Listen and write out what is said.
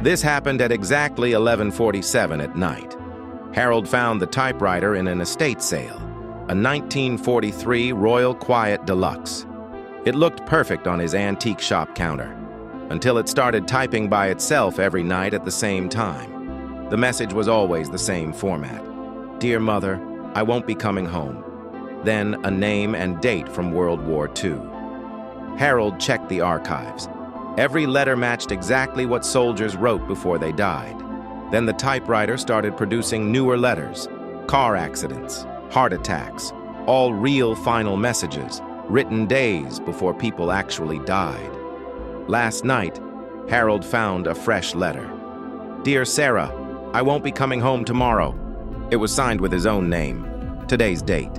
This happened at exactly 11:47 at night. Harold found the typewriter in an estate sale, a 1943 Royal Quiet Deluxe. It looked perfect on his antique shop counter, until it started typing by itself every night at the same time. The message was always the same format. "Dear Mother, I won't be coming home." Then a name and date from World War II. Harold checked the archives. Every letter matched exactly what soldiers wrote before they died. Then the typewriter started producing newer letters, car accidents, heart attacks, all real final messages, written days before people actually died. Last night, Harold found a fresh letter. "Dear Sarah, I won't be coming home tomorrow." It was signed with his own name, today's date.